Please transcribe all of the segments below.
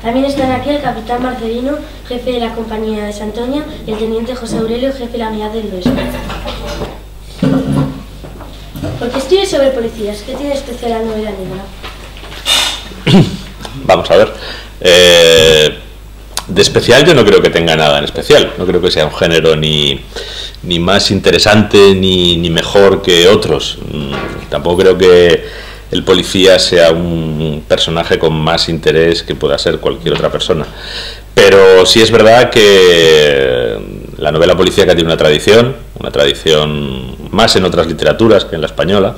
También están aquí el capitán Marcelino, jefe de la compañía de Santoña, y el teniente José Aurelio, jefe de la unidad del Grueso. ¿Por qué escribes sobre policías? ¿Qué tiene de especial la novela negra? Vamos a ver. De especial yo no creo que tenga nada en especial. No creo que sea un género ni más interesante ni mejor que otros. Tampoco creo que el policía sea un personaje con más interés que pueda ser cualquier otra persona. Pero sí es verdad que la novela policíaca tiene una tradición más en otras literaturas que en la española,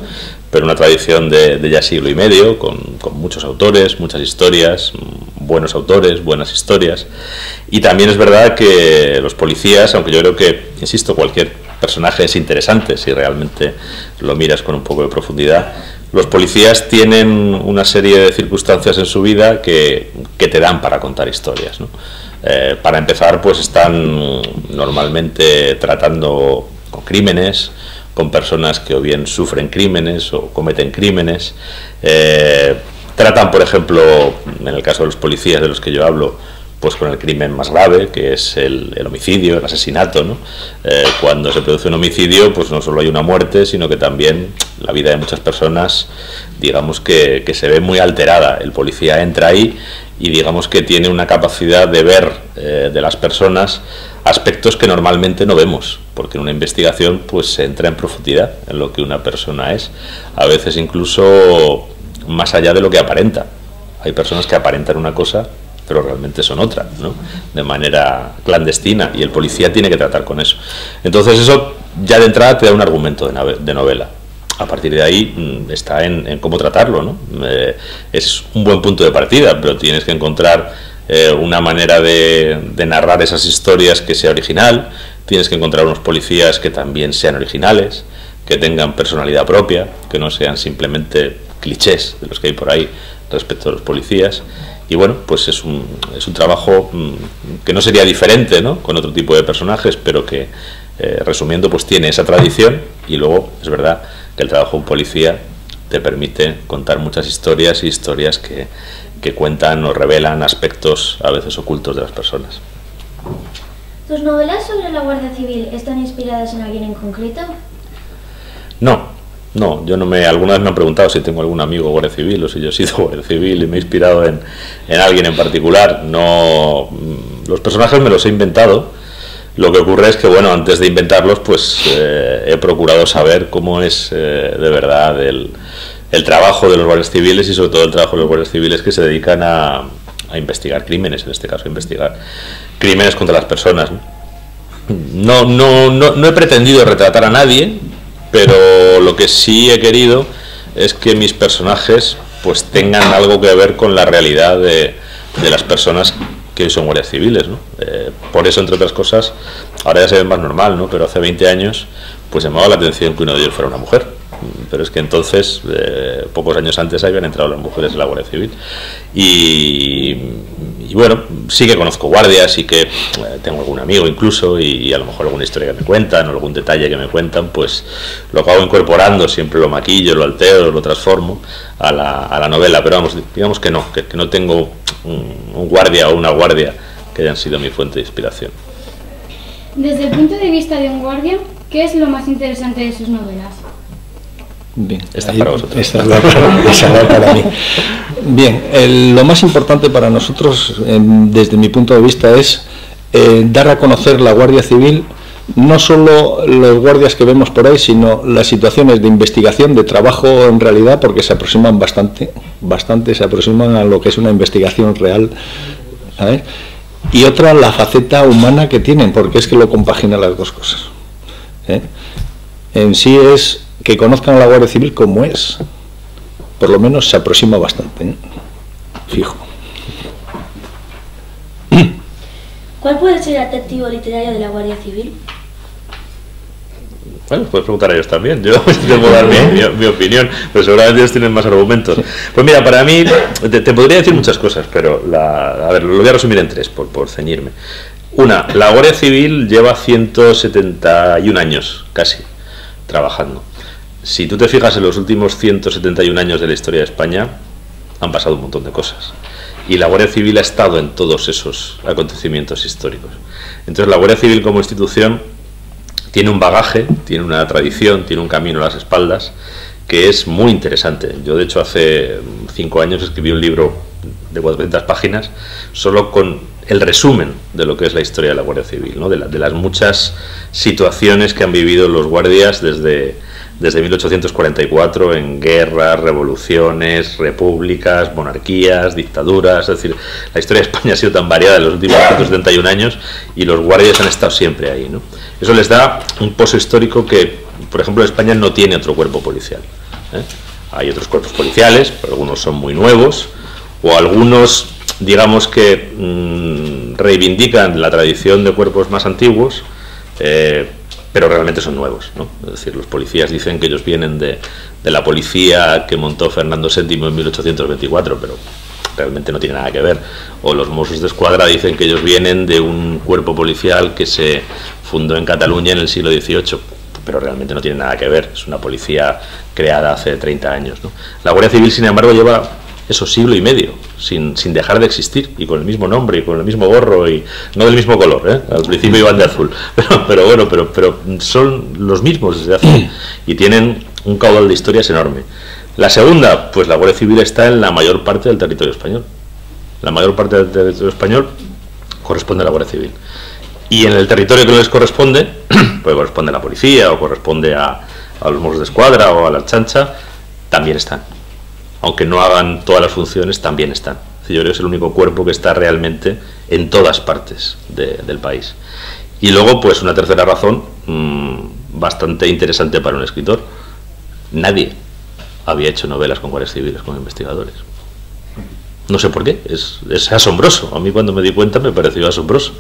pero una tradición de ya siglo y medio, con muchos autores, muchas historias, buenos autores, buenas historias. Y también es verdad que los policías, aunque yo creo que, insisto, cualquier personaje es interesante si realmente lo miras con un poco de profundidad, los policías tienen una serie de circunstancias en su vida que te dan para contar historias, ¿no? Para empezar, pues están normalmente tratando con crímenes, con personas que o bien sufren crímenes o cometen crímenes. Tratan, por ejemplo, en el caso de los policías de los que yo hablo, pues con el crimen más grave, que es el homicidio, el asesinato, ¿no? Cuando se produce un homicidio, pues no solo hay una muerte, sino que también la vida de muchas personas, digamos que se ve muy alterada. El policía entra ahí y digamos que tiene una capacidad de ver de las personas aspectos que normalmente no vemos, porque en una investigación pues se entra en profundidad en lo que una persona es, a veces incluso más allá de lo que aparenta. Hay personas que aparentan una cosa pero realmente son otra, ¿no? De manera clandestina, y el policía tiene que tratar con eso. Entonces eso ya de entrada te da un argumento de novela. A partir de ahí está en cómo tratarlo, ¿no? Es un buen punto de partida, pero tienes que encontrar una manera de narrar esas historias que sea original, tienes que encontrar unos policías que también sean originales, que tengan personalidad propia, que no sean simplemente clichés de los que hay por ahí respecto a los policías. Y bueno, pues es un trabajo que no sería diferente, ¿no?, con otro tipo de personajes, pero que, resumiendo, pues tiene esa tradición. Y luego es verdad que el trabajo de un policía te permite contar muchas historias, y historias que cuentan o revelan aspectos a veces ocultos de las personas. ¿Tus novelas sobre la Guardia Civil están inspiradas en alguien en concreto? No, yo no me... Alguna vez me han preguntado si tengo algún amigo guardia civil o si yo he sido guardia civil y me he inspirado en alguien en particular. No, los personajes me los he inventado. Lo que ocurre es que, bueno, antes de inventarlos, pues he procurado saber cómo es de verdad el trabajo de los guardias civiles, y sobre todo el trabajo de los guardias civiles que se dedican a investigar crímenes, en este caso a investigar crímenes contra las personas, ¿no? No he pretendido retratar a nadie, pero lo que sí he querido es que mis personajes pues tengan algo que ver con la realidad de las personas que hoy son guardias civiles, ¿no? Por eso, entre otras cosas, ahora ya se ve más normal, ¿no? Pero hace 20 años pues llamaba la atención que uno de ellos fuera una mujer. Pero es que entonces, pocos años antes, habían entrado las mujeres en la Guardia Civil. Y bueno, sí que conozco guardias, sí que tengo algún amigo incluso, y a lo mejor alguna historia que me cuentan o algún detalle que me cuentan, pues lo acabo incorporando, siempre lo maquillo, lo altero, lo transformo a la novela. Pero vamos, digamos que no tengo un guardia o una guardia que hayan sido mi fuente de inspiración. Desde el punto de vista de un guardia, ¿qué es lo más interesante de sus novelas? Bien, esta para vosotros. Esta va para mí. Bien, lo más importante para nosotros, desde mi punto de vista, es dar a conocer la Guardia Civil, no solo los guardias que vemos por ahí, sino las situaciones de investigación, de trabajo en realidad, porque se aproximan bastante se aproximan a lo que es una investigación real, ¿sabes? Y otra, la faceta humana que tienen, porque es que lo compagina las dos cosas, ¿eh? En sí es que conozcan a la Guardia Civil como es, por lo menos se aproxima bastante, ¿eh? Fijo. ¿Cuál puede ser el atractivo literario de la Guardia Civil? Bueno, puedes preguntar a ellos también. Yo te puedo dar mi opinión, pero seguramente ellos tienen más argumentos. Pues mira, para mí, te podría decir muchas cosas, pero a ver, lo voy a resumir en tres, por ceñirme. Una, la Guardia Civil lleva 171 años, casi, trabajando. Si tú te fijas en los últimos 171 años de la historia de España, han pasado un montón de cosas. y la Guardia Civil ha estado en todos esos acontecimientos históricos. Entonces la Guardia Civil como institución tiene un bagaje, tiene una tradición, tiene un camino a las espaldas que es muy interesante. Yo de hecho hace 5 años escribí un libro de 400 páginas solo con el resumen de lo que es la historia de la Guardia Civil, ¿no? de las muchas situaciones que han vivido los guardias desde 1844 en guerras, revoluciones, repúblicas, monarquías, dictaduras. Es decir, la historia de España ha sido tan variada en los últimos 171 años y los guardias han estado siempre ahí, ¿no? Eso les da un pozo histórico que, por ejemplo, España no tiene otro cuerpo policial, ¿eh? Hay otros cuerpos policiales, pero algunos son muy nuevos, o algunos, digamos que reivindican la tradición de cuerpos más antiguos, pero realmente son nuevos, ¿no? Es decir, los policías dicen que ellos vienen de la policía que montó Fernando VII en 1824, pero realmente no tiene nada que ver. O los Mossos d'Esquadra dicen que ellos vienen de un cuerpo policial que se fundó en Cataluña en el siglo XVIII, pero realmente no tiene nada que ver. Es una policía creada hace 30 años, ¿no? La Guardia Civil, sin embargo, lleva eso siglo y medio, sin dejar de existir, y con el mismo nombre, y con el mismo gorro, y no del mismo color, ¿eh? Al principio iban de azul, pero bueno, pero son los mismos desde hace, y tienen un caudal de historias enorme. La segunda, pues la Guardia Civil está en la mayor parte del territorio español. La mayor parte del territorio español corresponde a la Guardia Civil. Y en el territorio que no les corresponde, pues corresponde a la policía, o corresponde a los Mossos d'Esquadra, o a la Archancha, también están. Aunque no hagan todas las funciones, también están. Yo creo que es el único cuerpo que está realmente en todas partes del país. Y luego, pues una tercera razón, bastante interesante para un escritor. Nadie había hecho novelas con guardias civiles, con investigadores. No sé por qué, es asombroso. A mí cuando me di cuenta me pareció asombroso.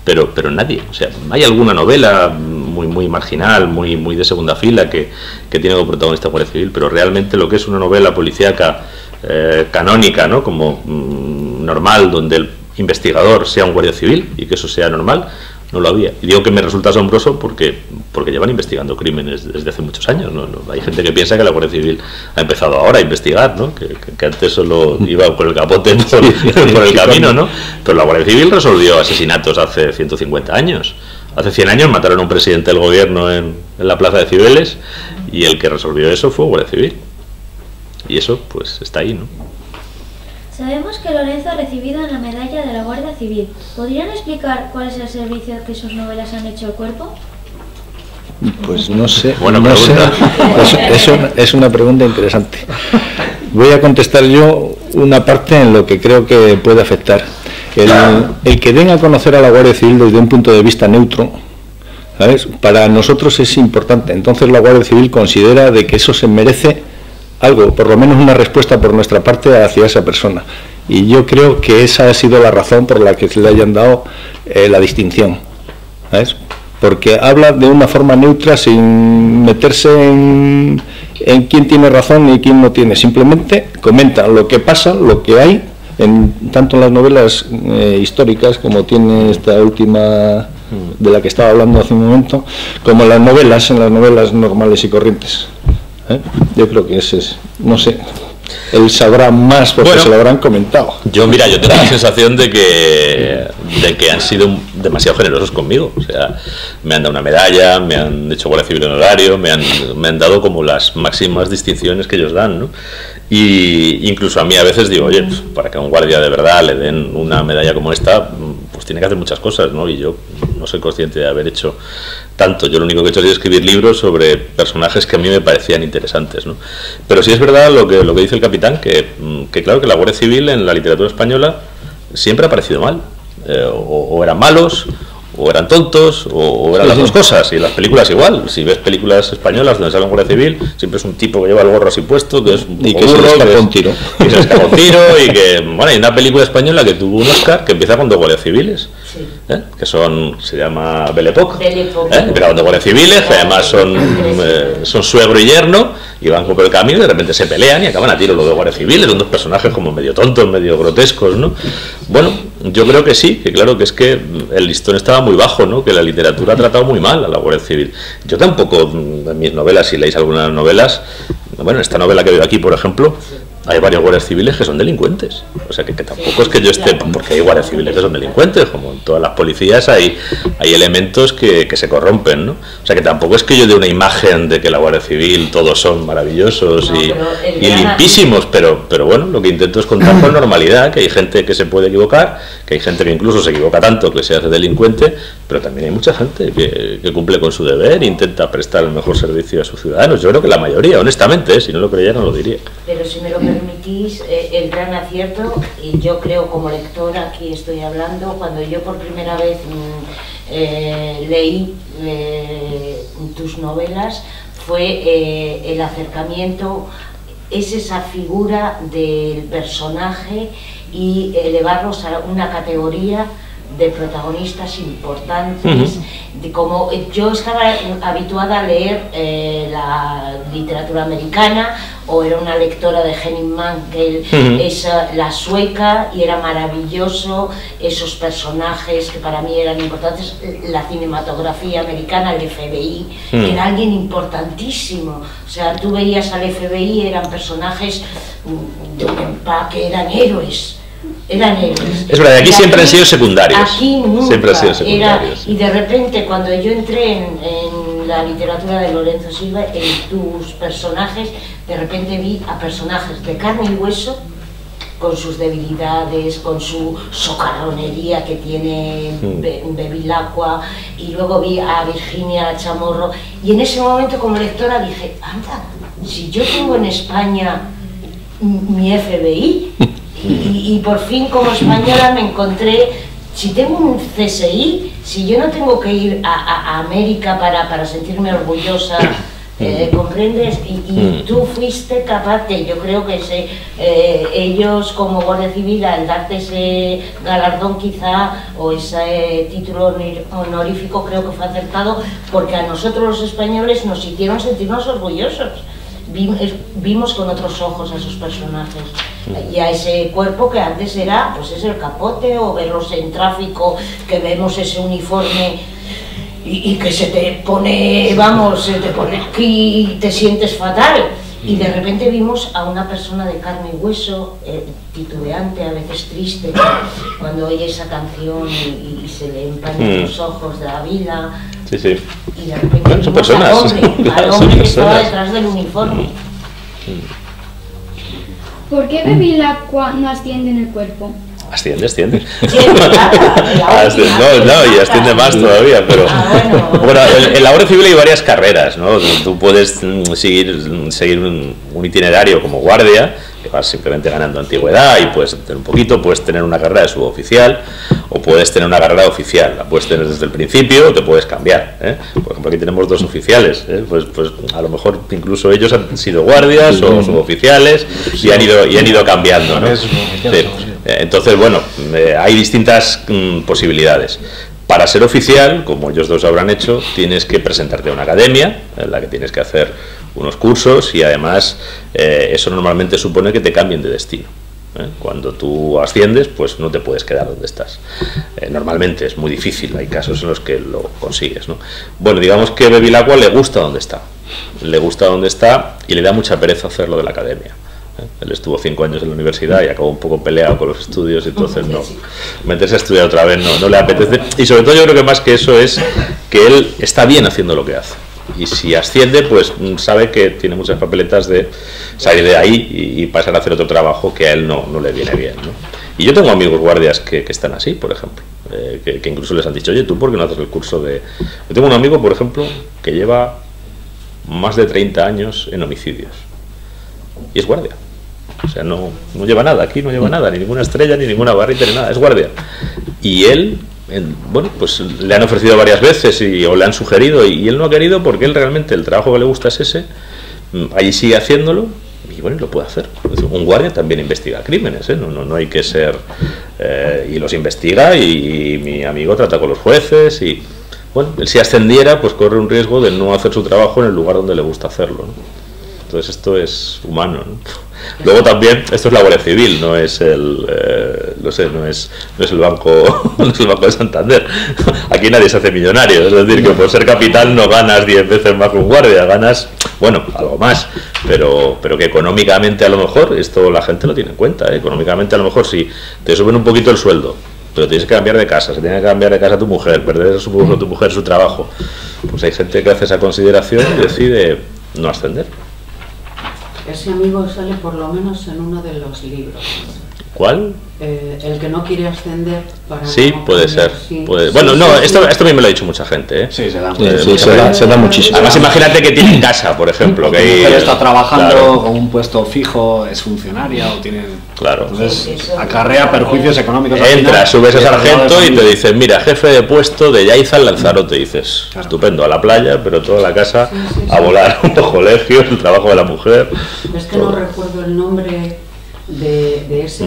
Pero nadie. O sea, hay alguna novela muy marginal, muy de segunda fila que tiene como protagonista Guardia Civil, pero realmente lo que es una novela policíaca canónica, ¿no? Como normal, donde el investigador sea un guardia civil y que eso sea normal, no lo había. Y digo que me resulta asombroso porque llevan investigando crímenes desde hace muchos años, ¿no? Hay gente que piensa que la Guardia Civil ha empezado ahora a investigar, ¿no? Que antes solo iba con el capote por el camino, ¿no? Pero la Guardia Civil resolvió asesinatos hace 150 años. Hace 100 años mataron a un presidente del gobierno en la plaza de Cibeles, y el que resolvió eso fue Guardia Civil. Y eso, pues, está ahí, ¿no? Sabemos que Lorenzo ha recibido la medalla de la Guardia Civil. ¿Podrían explicar cuál es el servicio que sus novelas han hecho al cuerpo? Pues no sé. Bueno, no sé. Es una pregunta interesante. Voy a contestar yo una parte en lo que creo que puede afectar. El que den a conocer a la Guardia Civil desde un punto de vista neutro, ¿sabes? Para nosotros es importante. Entonces la Guardia Civil considera de que eso se merece algo, por lo menos una respuesta por nuestra parte hacia esa persona. Y yo creo que esa ha sido la razón por la que se le hayan dado la distinción, ¿sabes? Porque habla de una forma neutra, sin meterse en quién tiene razón y quién no tiene. Simplemente comenta lo que pasa, lo que hay, tanto en las novelas históricas, como tiene esta última de la que estaba hablando hace un momento, como en las novelas normales y corrientes. Yo creo que ese es, no sé, él sabrá más porque se lo habrán comentado. Yo tengo la sensación de que han sido demasiado generosos conmigo. O sea, me han dado una medalla, me han hecho Guardia Civil honorario, me han dado como las máximas distinciones que ellos dan, ¿no? Y incluso a mí a veces digo, oye, pues para que a un guardia de verdad le den una medalla como esta, pues tiene que hacer muchas cosas, ¿no? Y yo no soy consciente de haber hecho tanto. Yo lo único que he hecho es escribir libros sobre personajes que a mí me parecían interesantes, ¿no? Pero sí es verdad lo que dice el capitán, que claro que la Guardia Civil en la literatura española siempre ha parecido mal. O eran malos, o eran tontos, o eran las dos cosas. Y las películas igual. Si ves películas españolas donde sale un guardia civil, siempre es un tipo que lleva el gorro así puesto, que es un y que burro, se escapa un tiro. Y se escapa un tiro, y que... Bueno, hay una película española que tuvo un Oscar que empieza con dos guardias civiles, que se llama Belle Époque, empieza con dos guardias civiles, que además son suegro y yerno, y van por el camino y de repente se pelean y acaban a tiro los dos guardias civiles. Son dos personajes como medio tontos, medio grotescos, ¿no? Bueno, yo creo que sí, que claro, que es que el listón estaba muy bajo, ¿no? Que la literatura ha tratado muy mal a la Guardia Civil. Yo tampoco, en mis novelas, si leéis algunas novelas, bueno, esta novela que veo aquí, por ejemplo, hay varios guardias civiles que son delincuentes. O sea que tampoco es que yo esté, porque hay guardias civiles que son delincuentes, como en todas las policías hay elementos que se corrompen, ¿no? O sea que tampoco es que yo dé una imagen de que la Guardia Civil todos son maravillosos y limpísimos, pero bueno, lo que intento es contar con normalidad, que hay gente que se puede equivocar, que hay gente que incluso se equivoca tanto que se hace delincuente, pero también hay mucha gente que cumple con su deber e intenta prestar el mejor servicio a sus ciudadanos. Yo creo que la mayoría, honestamente, si no lo creyera no lo diría. Pero si me lo permitís, el gran acierto, y yo creo como lectora, aquí estoy hablando, cuando yo por primera vez leí tus novelas, fue el acercamiento, es esa figura del personaje y elevarlos a una categoría de protagonistas importantes, de como yo estaba habituada a leer la literatura americana, o era una lectora de Henning Mankell, la sueca, y era maravilloso esos personajes que para mí eran importantes, la cinematografía americana, el FBI, era alguien importantísimo, o sea, tú veías al FBI, eran personajes de un empaque, eran héroes. Eran héroes. Es verdad, aquí siempre han sido secundarios. Aquí nunca. Siempre han sido secundarios. Y de repente, cuando yo entré en la literatura de Lorenzo Silva, en tus personajes, de repente vi a personajes de carne y hueso, con sus debilidades, con su socarronería que tiene Bevilacqua, y luego vi a Virginia Chamorro, y en ese momento como lectora dije, anda, si yo tengo en España mi FBI, y por fin como española me encontré, si tengo un CSI, si yo no tengo que ir a América para sentirme orgullosa, ¿comprendes? Y tú fuiste capaz de, yo creo que ellos como Guardia Civil, al darte ese galardón quizá, o ese título honorífico, creo que fue acertado, porque a nosotros los españoles nos hicieron sentirnos orgullosos. Vimos con otros ojos a esos personajes y a ese cuerpo que antes era, pues es el Capote, o verlos en tráfico, que vemos ese uniforme y que se te pone, vamos, se te pone aquí y te sientes fatal, y de repente vimos a una persona de carne y hueso, titubeante, a veces triste, cuando oye esa canción y se le empañan los ojos de la vida. Sí, sí. Y de repente bueno, son personas. al hombre que estaba detrás del uniforme. ¿Por qué Bevilacqua no asciende en el cuerpo? Asciende. Sí, y asciende más todavía, pero bueno, en la Guardia Civil hay varias carreras, ¿no? Tú puedes seguir un itinerario como guardia, que vas simplemente ganando antigüedad y puedes tener un poquito, puedes tener una carrera de suboficial, o puedes tener una carrera oficial, la puedes tener desde el principio o te puedes cambiar, ¿eh? Por ejemplo, aquí tenemos dos oficiales, pues a lo mejor incluso ellos han sido guardias o suboficiales y han ido cambiando, ¿no? Sí. Entonces, bueno, hay distintas posibilidades. Para ser oficial, como ellos dos habrán hecho, tienes que presentarte a una academia en la que tienes que hacer unos cursos, y además eso normalmente supone que te cambien de destino. Cuando tú asciendes, pues no te puedes quedar donde estás. Normalmente es muy difícil, hay casos en los que lo consigues, ¿no? Bueno, digamos que Bevilacqua le gusta donde está. Le gusta donde está y le da mucha pereza hacer lo de la academia. Él estuvo 5 años en la universidad y acabó un poco peleado con los estudios, y entonces no, meterse a estudiar otra vez no le apetece. Y sobre todo yo creo que más que eso es que él está bien haciendo lo que hace. Y si asciende, pues sabe que tiene muchas papeletas de salir de ahí y pasar a hacer otro trabajo que a él no le viene bien, ¿no? Y yo tengo amigos guardias que están así, por ejemplo, que incluso les han dicho, oye, ¿tú por qué no haces el curso de...? Yo tengo un amigo, por ejemplo, que lleva más de 30 años en homicidios y es guardia. O sea, no lleva nada, aquí no lleva nada, ni ninguna estrella, ni ninguna barrita, ni nada, es guardia. Y él, bueno, pues le han ofrecido varias veces o le han sugerido, y él no ha querido, porque él realmente el trabajo que le gusta es ese, allí sigue haciéndolo, y bueno, lo puede hacer. Un guardia también investiga crímenes, no hay que ser... y los investiga, y mi amigo trata con los jueces, y bueno, él si ascendiera, pues corre un riesgo de no hacer su trabajo en el lugar donde le gusta hacerlo, ¿no? Entonces esto es humano, ¿no? Luego también, esto es la Guardia Civil, no es el no es el banco no es el Banco de Santander. Aquí nadie se hace millonario, es decir, que por ser capital no ganas 10 veces más que un guardia, ganas, bueno, algo más, pero que económicamente a lo mejor, esto la gente lo tiene en cuenta, ¿eh? Económicamente a lo mejor si te suben un poquito el sueldo, pero tienes que cambiar de casa, se tiene que cambiar de casa a tu mujer, perder a tu mujer su trabajo, pues hay gente que hace esa consideración y decide no ascender. Ese amigo sale por lo menos en uno de los libros. ¿Cuál? El que no quiere ascender para... Sí, no puede ser. sí. Puede. Bueno, Sí, no, sí, esto sí. a mí me lo ha dicho mucha gente, ¿eh? Sí, se da. Se da muchísimo. Además, imagínate que tienen casa, por ejemplo. Que Tu hay, mujer está trabajando claro, con un puesto fijo, es funcionaria o tiene... Claro. Entonces acarrea perjuicios económicos. al Entras, final, subes a y el sargento traslado de y te familia. dicen, mira, jefe de puesto de Yaiza en Lanzarote, dices, Claro. estupendo, a la playa, pero toda la casa a volar, los colegios, el trabajo de la mujer. Es que no recuerdo el nombre de ese,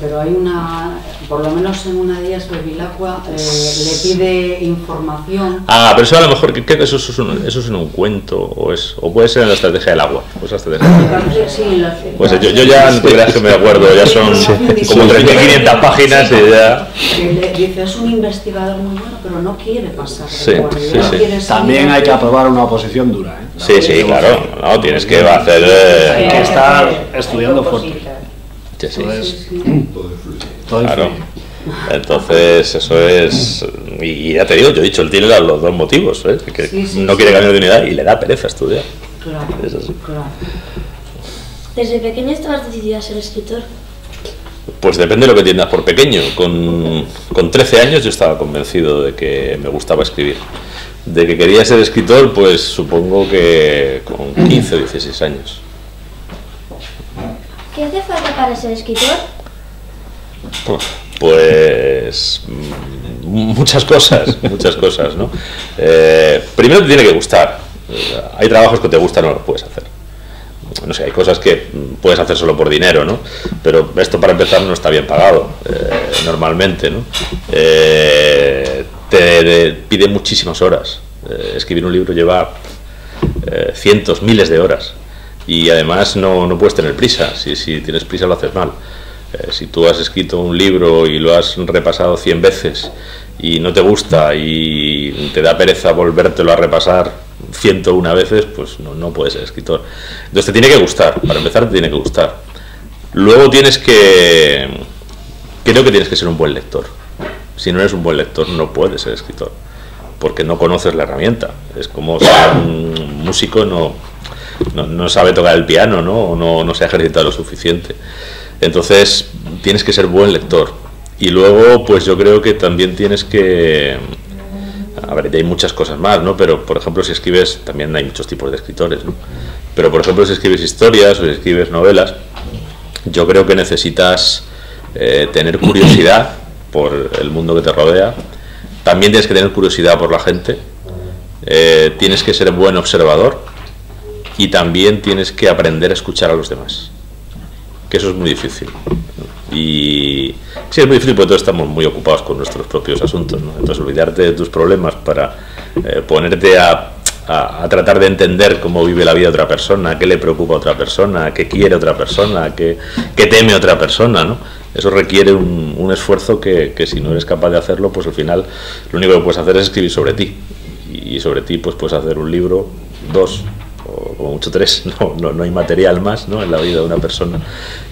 pero hay una, por lo menos en una de ellas, Bevilacqua le pide información. Ah, pero eso a lo mejor, creo que eso es en un cuento, o puede ser en la estrategia del agua. Pues, pues yo ya, no te creas que me acuerdo, ya son como 3.500 páginas y ya... Que le dice, es un investigador muy bueno, pero no quiere pasar. Sí, sí, no sí. quiere salir También hay aquí. que aprobar una oposición dura, ¿eh? Sí, sí, claro, no, tienes que hacer... Hay que estar estudiando fuerte. Sí, sí. Entonces, todo Claro. influye. Entonces, eso es... Y ya te digo, yo he dicho, él tiene los dos motivos, ¿eh? Que no quiere cambiar de unidad y le da pereza estudiar. Claro, Es así. claro. ¿Desde pequeño estabas decidida a ser escritor? Pues depende de lo que entiendas por pequeño. Con 13 años yo estaba convencido de que me gustaba escribir. De que quería ser escritor, pues supongo que con 15 o 16 años. ¿Qué hace falta para ser escritor? Pues muchas cosas, ¿no? Primero te tiene que gustar. Hay trabajos que te gustan o no los puedes hacer. No sé, hay cosas que puedes hacer solo por dinero, ¿no? Pero esto para empezar no está bien pagado, normalmente, ¿no? Te pide muchísimas horas. Escribir un libro lleva cientos, miles de horas. Y además no puedes tener prisa. Si tienes prisa lo haces mal. Si tú has escrito un libro y lo has repasado 100 veces y no te gusta y te da pereza volvértelo a repasar 101 veces, pues no puedes ser escritor. Entonces te tiene que gustar. Para empezar te tiene que gustar. Luego creo que tienes que ser un buen lector. Si no eres un buen lector no puedes ser escritor, porque no conoces la herramienta. Es como si un músico no sabe tocar el piano, ¿no? O no se ha ejercitado lo suficiente. Entonces tienes que ser buen lector. Y luego pues yo creo que también tienes que... A ver, hay muchas cosas más, ¿no? Pero por ejemplo si escribes, también hay muchos tipos de escritores, ¿no? Pero por ejemplo si escribes historias o si escribes novelas, yo creo que necesitas tener curiosidad por el mundo que te rodea. También tienes que tener curiosidad por la gente. Tienes que ser buen observador. Y también tienes que aprender a escuchar a los demás, que eso es muy difícil. Y sí, es muy difícil porque todos estamos muy ocupados con nuestros propios asuntos, ¿no? Entonces olvidarte de tus problemas para ponerte a tratar de entender cómo vive la vida de otra persona, qué le preocupa a otra persona, qué quiere otra persona, qué teme otra persona, ¿no? Eso requiere un esfuerzo que si no eres capaz de hacerlo, pues al final lo único que puedes hacer es escribir sobre ti. Y sobre ti pues puedes hacer un libro, 2, o como mucho 3, no hay material más, ¿no? En la vida de una persona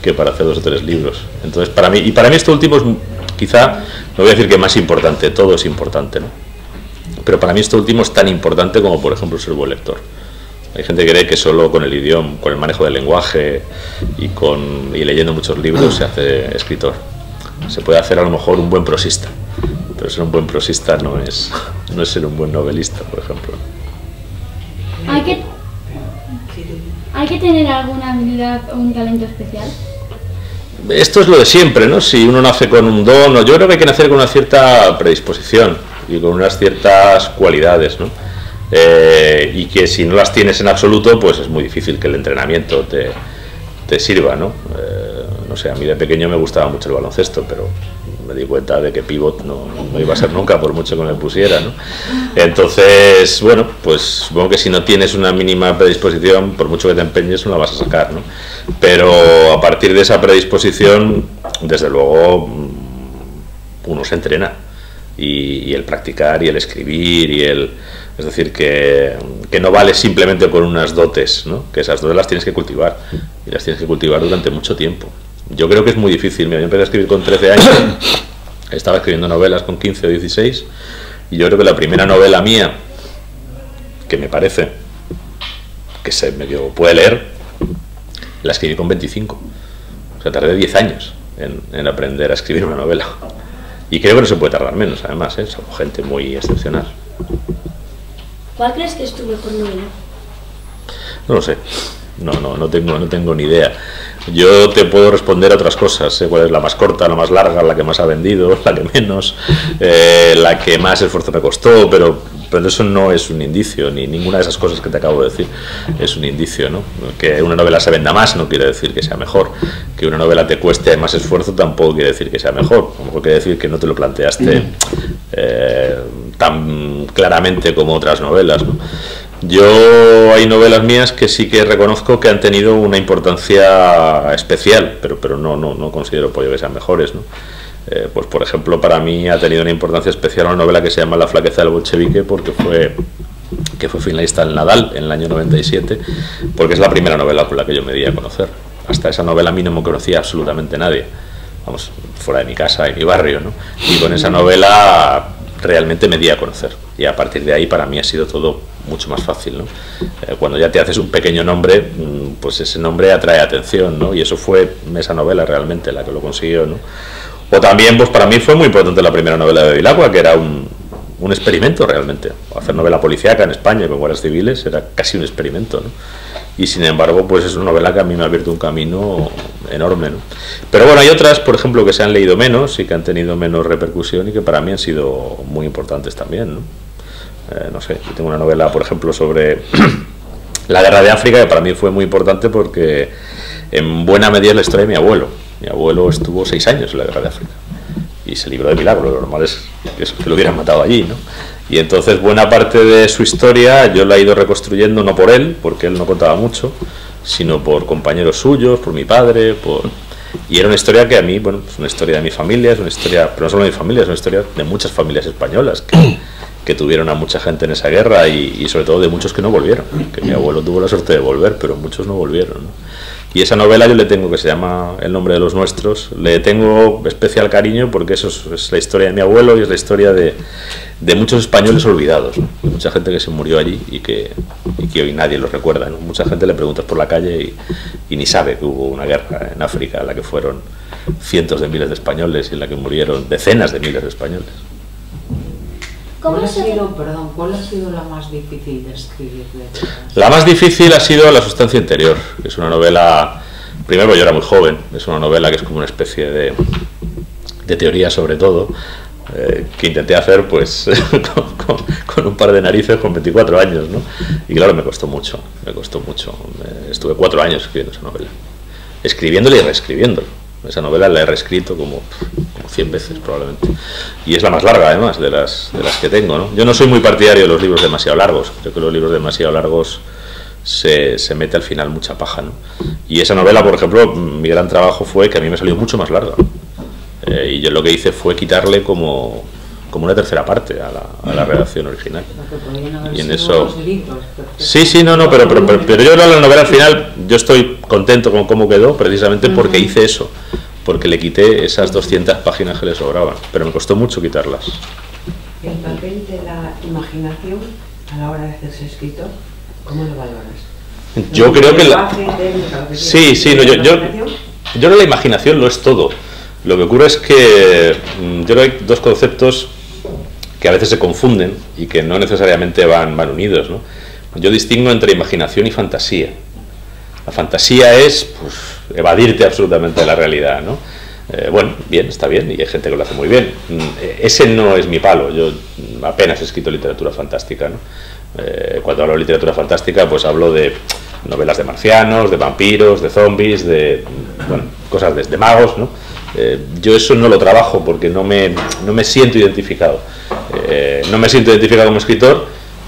que para hacer 2 o 3 libros. Entonces para mí esto último es quizá, no voy a decir que más importante, todo es importante, ¿no? Pero para mí esto último es tan importante como por ejemplo ser buen lector. Hay gente que cree que solo con el idioma, con el manejo del lenguaje y leyendo muchos libros se hace escritor. Se puede hacer a lo mejor un buen prosista, pero ser un buen prosista no es ser un buen novelista, por ejemplo. ¿Hay que tener alguna habilidad o un talento especial? Esto es lo de siempre, ¿no? Si uno nace con un don, yo creo que hay que nacer con una cierta predisposición y con unas ciertas cualidades, ¿no? Y que si no las tienes en absoluto, pues es muy difícil que el entrenamiento te sirva, ¿no? No sé, a mí de pequeño me gustaba mucho el baloncesto, pero me di cuenta de que pivot no iba a ser nunca, por mucho que me pusiera, ¿no? Entonces, bueno, pues supongo que si no tienes una mínima predisposición, por mucho que te empeñes, no la vas a sacar, ¿no? Pero a partir de esa predisposición, desde luego, uno se entrena. Y el practicar y el escribir es decir, que no vale simplemente con unas dotes, ¿no? Que esas dotes las tienes que cultivar, y las tienes que cultivar durante mucho tiempo. Yo creo que es muy difícil. Mira, yo empecé a escribir con 13 años, estaba escribiendo novelas con 15 o 16, y yo creo que la primera novela mía, que me parece que se medio puede leer, la escribí con 25. O sea, tardé 10 años en aprender a escribir una novela. Y creo que no se puede tardar menos, además, salvo gente muy excepcional. ¿Cuál crees que es tu mejor novela? No lo sé. No tengo ni idea. Yo te puedo responder a otras cosas. Sé cuál es la más corta, la más larga, la que más ha vendido, la que menos, la que más esfuerzo me costó, pero eso no es un indicio, ni ninguna de esas cosas que te acabo de decir es un indicio, ¿no? Que una novela se venda más no quiere decir que sea mejor. Que una novela te cueste más esfuerzo tampoco quiere decir que sea mejor. A lo mejor quiere decir que no te lo planteaste tan claramente como otras novelas, ¿no? Yo hay novelas mías que sí que reconozco que han tenido una importancia especial, pero no considero por ello que sean mejores, ¿no? Pues por ejemplo, para mí ha tenido una importancia especial una novela que se llama La flaqueza del bolchevique, porque fue finalista en Nadal en el año 97, porque es la primera novela con la que yo me di a conocer. Hasta esa novela a mí no me conocía absolutamente nadie, vamos, fuera de mi casa y mi barrio, ¿no? Y con esa novela realmente me di a conocer, y a partir de ahí para mí ha sido todo mucho más fácil, ¿no? Cuando ya te haces un pequeño nombre, pues ese nombre atrae atención, ¿no? Y eso fue esa novela realmente la que lo consiguió, ¿no? O también, pues para mí fue muy importante la primera novela de Bevilacqua, que era un experimento realmente. Hacer novela policíaca en España con guardias civiles era casi un experimento, ¿no? Y sin embargo, pues es una novela que a mí me ha abierto un camino enorme, ¿no? Pero bueno, hay otras, por ejemplo, que se han leído menos y que han tenido menos repercusión y que para mí han sido muy importantes también, ¿no? No sé, yo tengo una novela, por ejemplo, sobre la guerra de África, que para mí fue muy importante porque en buena medida es la historia de mi abuelo. Mi abuelo estuvo 6 años en la guerra de África y se libró de milagro. Lo normal es que lo hubieran matado allí, ¿no? Y entonces buena parte de su historia yo la he ido reconstruyendo, no por él, porque él no contaba mucho, sino por compañeros suyos, por mi padre, y era una historia que a mí, bueno, es una historia de mi familia, es una historia, pero no solo de mi familia, es una historia de muchas familias españolas que tuvieron a mucha gente en esa guerra y sobre todo de muchos que no volvieron, que mi abuelo tuvo la suerte de volver, pero muchos no volvieron, ¿no? Y esa novela yo le tengo, que se llama El nombre de los nuestros, le tengo especial cariño porque eso es la historia de mi abuelo y es la historia de muchos españoles olvidados, ¿no? Mucha gente que se murió allí y que hoy nadie lo recuerda, ¿no? Mucha gente le preguntas por la calle y ni sabe que hubo una guerra en África en la que fueron cientos de miles de españoles y en la que murieron decenas de miles de españoles. ¿Cuál ha sido la más difícil de escribir? La más difícil ha sido La sustancia interior, que es una novela, primero yo era muy joven, es una novela que es como una especie de teoría sobre todo, que intenté hacer pues con un par de narices con 24 años, ¿no? Y claro, me costó mucho, estuve 4 años escribiendo esa novela, escribiéndola y reescribiéndola. Esa novela la he reescrito como 100 veces probablemente, y es la más larga además de las que tengo, ¿no? Yo no soy muy partidario de los libros demasiado largos, creo que los libros demasiado largos se mete al final mucha paja, ¿no? Y esa novela, por ejemplo, mi gran trabajo fue que a mí me salió mucho más larga, y yo lo que hice fue quitarle como una tercera parte a la redacción original. Y en eso sí, pero yo la novela al final yo estoy contento con cómo quedó, precisamente porque hice eso, porque le quité esas 200 páginas que le sobraban, pero me costó mucho quitarlas. El papel de la imaginación a la hora de hacerse escritor, ¿cómo lo valoras? Yo creo que yo creo que la imaginación lo es todo. Lo que ocurre es que yo creo que hay dos conceptos que a veces se confunden y que no necesariamente van unidos, ¿no? Yo distingo entre imaginación y fantasía. La fantasía es pues, evadirte absolutamente de la realidad, ¿no? Bueno, bien, está bien, y hay gente que lo hace muy bien. Ese no es mi palo, yo apenas he escrito literatura fantástica, ¿no? Cuando hablo de literatura fantástica, pues hablo de novelas de marcianos, de vampiros, de zombies, de bueno, cosas de magos, ¿no? Yo eso no lo trabajo porque no me siento identificado. No me siento identificado como escritor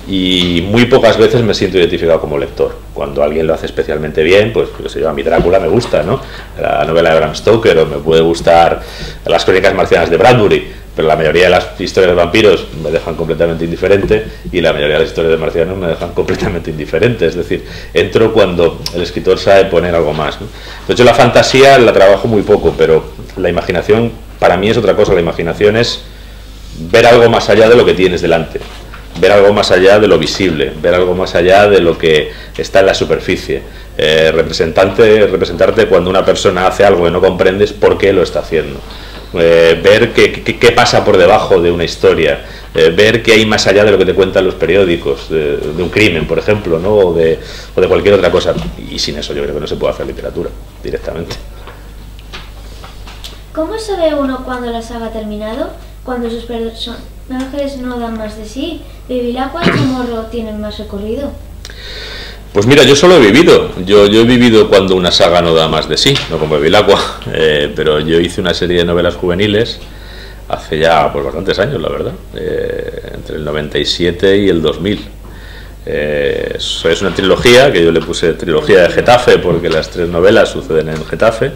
y muy pocas veces me siento identificado como lector. Cuando alguien lo hace especialmente bien, pues yo a mi Drácula me gusta, ¿no? La novela de Bram Stoker, o me puede gustar las Crónicas Marcianas de Bradbury, pero la mayoría de las historias de vampiros me dejan completamente indiferente y la mayoría de las historias de marcianos me dejan completamente indiferente. Es decir, entro cuando el escritor sabe poner algo más, ¿no? De hecho, la fantasía la trabajo muy poco, pero la imaginación para mí es otra cosa. La imaginación es ver algo más allá de lo que tienes delante, ver algo más allá de lo visible, ver algo más allá de lo que está en la superficie, representarte cuando una persona hace algo que no comprendes por qué lo está haciendo, ver qué pasa por debajo de una historia, ver qué hay más allá de lo que te cuentan los periódicos, de un crimen, por ejemplo, ¿no? o de cualquier otra cosa. Y sin eso yo creo que no se puede hacer literatura directamente. ¿Cómo sabe uno cuando la saga ha terminado? Cuando sus personajes no dan más de sí. ¿Bevilacqua y Chamorro tienen más recorrido? Pues mira, yo solo he vivido. Yo he vivido cuando una saga no da más de sí, no como Bevilacqua. Pero yo hice una serie de novelas juveniles hace ya pues bastantes años, la verdad, entre el 97 y el 2000. Es una trilogía que yo le puse trilogía de Getafe porque las 3 novelas suceden en Getafe.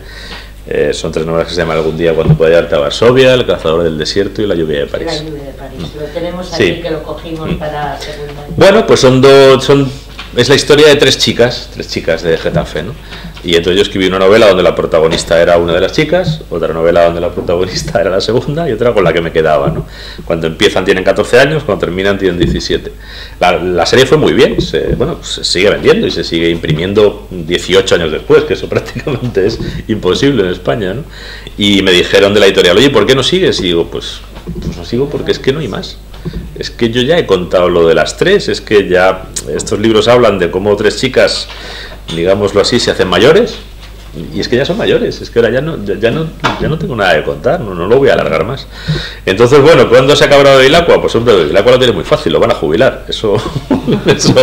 Son 3 novelas que se llaman Algún día cuando pueda llevarte a Varsovia, El cazador del desierto y La lluvia de París. La lluvia de París, lo tenemos aquí, sí, que lo cogimos para segunda. Bueno, pues es la historia de 3 chicas de Getafe, ¿no? Y entonces yo escribí una novela donde la protagonista era una de las chicas, otra novela donde la protagonista era la segunda y otra con la que me quedaba, ¿no? Cuando empiezan tienen 14 años, cuando terminan tienen 17. La serie fue muy bien, se sigue vendiendo y se sigue imprimiendo 18 años después, que eso prácticamente es imposible en España, ¿no? Y me dijeron de la editorial, oye, ¿por qué no sigues? Y digo, pues no sigo porque es que no hay más. Es que yo ya he contado lo de las 3, es que ya estos libros hablan de cómo 3 chicas, digámoslo así, se hacen mayores y es que ya son mayores, es que ahora ya no tengo nada que contar, no lo voy a alargar más. Entonces, bueno, ¿cuándo se acabará Bevilacqua? Pues hombre, Bevilacqua lo tiene muy fácil, lo van a jubilar, eso es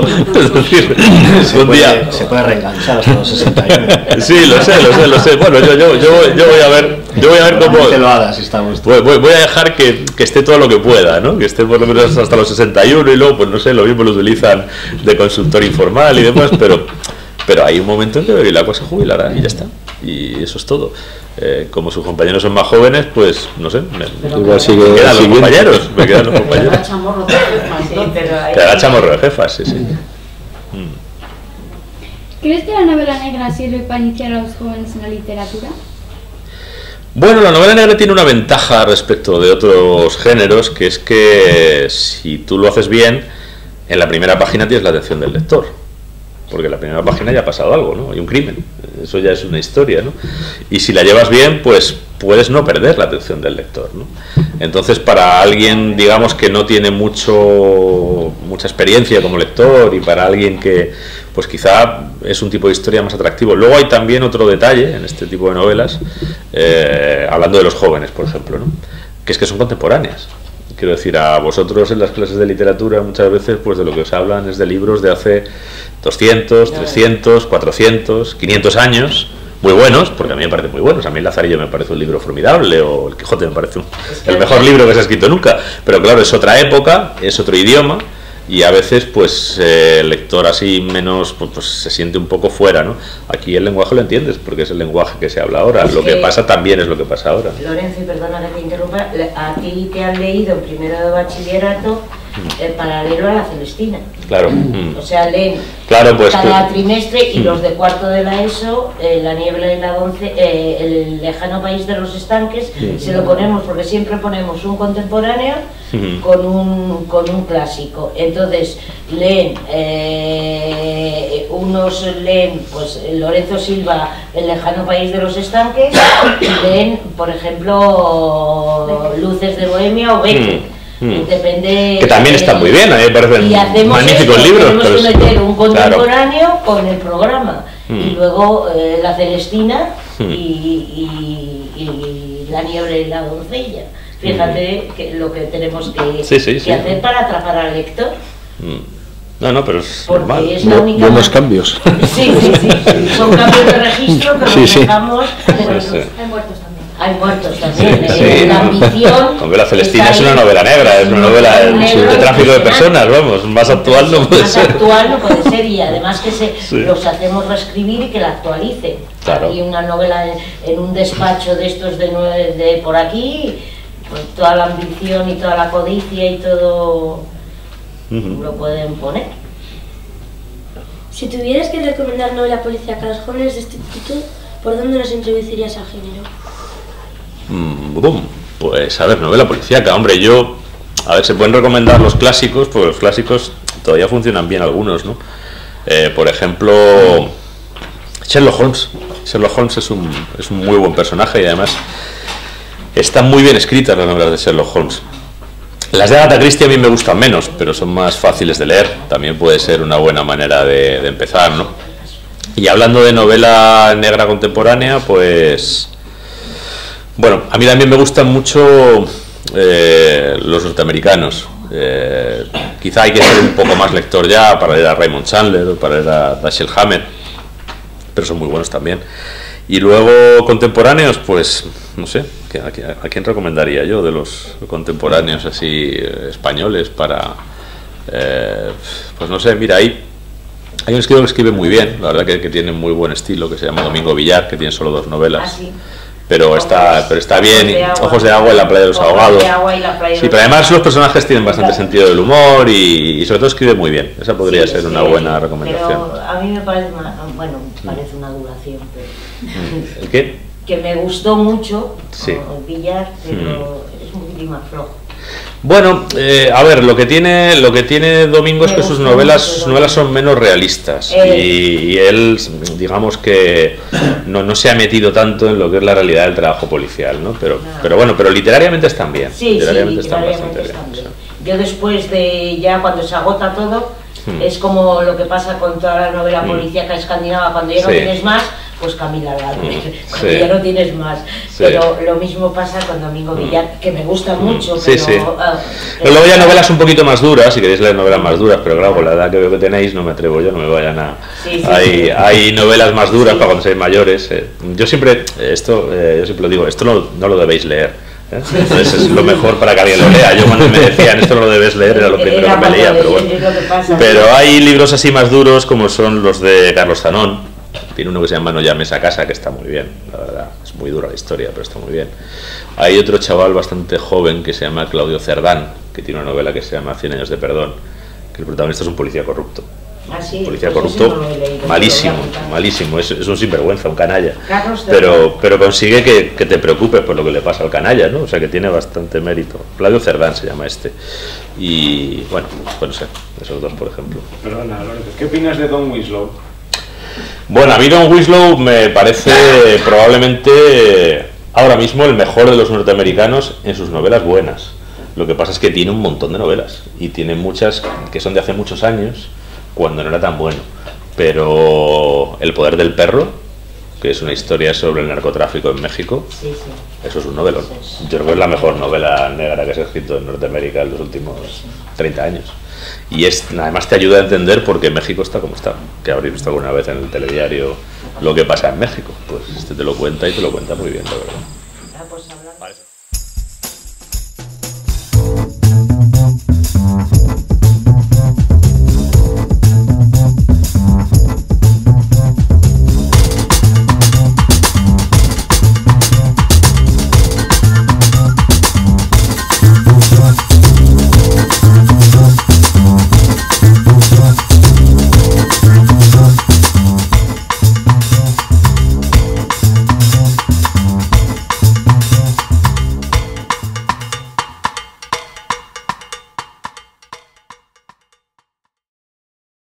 decir, se puede reenganchar hasta los 61. Sí, lo sé. Bueno, yo voy a ver cómo te lo hagas, si estamos. Voy a dejar que esté todo lo que pueda, ¿no? Que esté por lo menos hasta los 61 y luego, pues no sé, lo mismo lo utilizan de consultor informal y demás, pero hay un momento en que Bevilacqua se jubilará y ya está. Y eso es todo. Como sus compañeros son más jóvenes, pues no sé, me quedan los compañeros. Quedará Chamorro de jefas, quedará Chamorro de jefas, sí. ¿Crees que la novela negra sirve para iniciar a los jóvenes en la literatura? Bueno, la novela negra tiene una ventaja respecto de otros géneros, que es que si tú lo haces bien, en la primera página tienes la atención del lector. Porque en la primera página ya ha pasado algo, ¿no? Hay un crimen, eso ya es una historia, ¿no? Y si la llevas bien, pues puedes no perder la atención del lector, ¿no? Entonces, para alguien, digamos, que no tiene mucha experiencia como lector y para alguien que, pues quizá es un tipo de historia más atractivo. Luego hay también otro detalle en este tipo de novelas, hablando de los jóvenes, por ejemplo, ¿no? Que es que son contemporáneas. Quiero decir, a vosotros en las clases de literatura muchas veces pues de lo que os hablan es de libros de hace 200, 300, 400, 500 años, muy buenos, porque a mí me parecen muy buenos. A mí El Lazarillo me parece un libro formidable, o El Quijote me parece el mejor libro que se ha escrito nunca, pero claro, es otra época, es otro idioma, y a veces pues el lector así menos pues se siente un poco fuera, ¿no? Aquí el lenguaje lo entiendes porque es el lenguaje que se habla ahora, lo que pasa también es lo que pasa ahora. Lorenzo, y perdona que te interrumpa, a ti te han leído en primero de bachillerato el paralelo a la Celestina. Claro. O sea, leen pues, cada trimestre y los de cuarto de la ESO, La niebla y la el lejano país de los estanques, se lo ponemos porque siempre ponemos un contemporáneo con un clásico. Entonces leen, unos leen pues Lorenzo Silva, El lejano país de los estanques, y leen, por ejemplo, Luces de Bohemia o Beckett. Depende, que también está muy bien, a mí me parecen magníficos libros. Tenemos que meter un contemporáneo con el programa y luego La Celestina y La niebla y la doncella. Fíjate que lo que tenemos que hacer para atrapar al lector. No, pero es porque normal. Es la única buenos cambios. Sí. Son cambios de registro, pero los dejamos. Hay muertos también. Hay muertos también. Sí. La ambición. Novela Celestina es una novela negra, es una novela de tráfico de personas, vamos, más actual no puede ser. Más actual no puede ser, y además que los hacemos reescribir y que la actualicen. Claro. Hay una novela en un despacho de estos de por aquí, pues toda la ambición y toda la codicia y todo lo pueden poner. Si tuvieras que recomendar novela policíaca a los jóvenes de este instituto, ¿por dónde nos introducirías al género? Pues a ver, novela policíaca, hombre, a ver, se pueden recomendar los clásicos, porque los clásicos todavía funcionan bien algunos, ¿no? Por ejemplo, Sherlock Holmes. Sherlock Holmes es un muy buen personaje y además están muy bien escritas las novelas de Sherlock Holmes. Las de Agatha Christie a mí me gustan menos, pero son más fáciles de leer, también puede ser una buena manera de empezar, ¿no? Y hablando de novela negra contemporánea, pues bueno, a mí también me gustan mucho los norteamericanos. Quizá hay que ser un poco más lector ya para leer a Raymond Chandler o para leer a Dashiell Hammett, pero son muy buenos también. Y luego contemporáneos, pues no sé, ¿a quién recomendaría yo de los contemporáneos así españoles para pues no sé, mira, hay un escritor que escribe muy bien, la verdad que tiene muy buen estilo, que se llama Domingo Villar, que tiene solo 2 novelas. Sí. Pero está bien. Ojos de agua y La playa de los ahogados. Sí, pero además los personajes tienen bastante sentido del humor y sobre todo escribe muy bien. Esa podría ser una buena recomendación. Pero a mí me parece, parece una adulación. ¿El qué? Que me gustó mucho Villar, pero es un poquitín más flojo. Bueno, a ver, lo que tiene Domingo es que sus novelas son menos realistas y él, digamos que no se ha metido tanto en lo que es la realidad del trabajo policial, ¿no? Pero bueno, pero literariamente están bien. Sí, literariamente están bastante bien. Yo después de ya cuando se agota todo, es como lo que pasa con toda la novela policíaca escandinava, cuando ya no tienes más, pues Camila Ladner, cuando ya no tienes más. Pero lo mismo pasa con Domingo Villar, que me gusta mucho. Pero luego ya novelas un poquito más duras, si queréis leer novelas más duras, pero claro, con la edad que veo que tenéis no me atrevo yo, no me vayan a... Hay novelas más duras para cuando seáis mayores. Yo siempre lo digo, esto no lo debéis leer. Entonces es lo mejor para que alguien lo lea. Yo cuando me decían esto no lo debes leer era lo primero que me leía, pero bueno. Pero hay libros así más duros como son los de Carlos Zanón. Tiene uno que se llama No llames a casa, que está muy bien, la verdad. Es muy dura la historia, pero está muy bien. Hay otro chaval bastante joven que se llama Claudio Cerdán, que tiene una novela que se llama 100 años de perdón, que el protagonista es un policía corrupto. Un policía corrupto, malísimo, es un sinvergüenza, un canalla, pero consigue que te preocupes por lo que le pasa al canalla, ¿no? O sea que tiene bastante mérito. Claudio Cerdán se llama este. Y bueno, pues no sé, esos dos por ejemplo. Perdona, Lorenzo, ¿qué opinas de Don Winslow? Bueno, a mí Don Winslow me parece probablemente ahora mismo el mejor de los norteamericanos en sus novelas buenas. Lo que pasa es que tiene un montón de novelas y tiene muchas que son de hace muchos años, cuando no era tan bueno. Pero El poder del perro, que es una historia sobre el narcotráfico en México, eso es un novelón. Yo creo que es la mejor novela negra que se ha escrito en Norteamérica en los últimos 30 años. Y además te ayuda a entender por qué México está como está, que habréis visto alguna vez en el telediario lo que pasa en México. Pues este te lo cuenta y te lo cuenta muy bien, la verdad.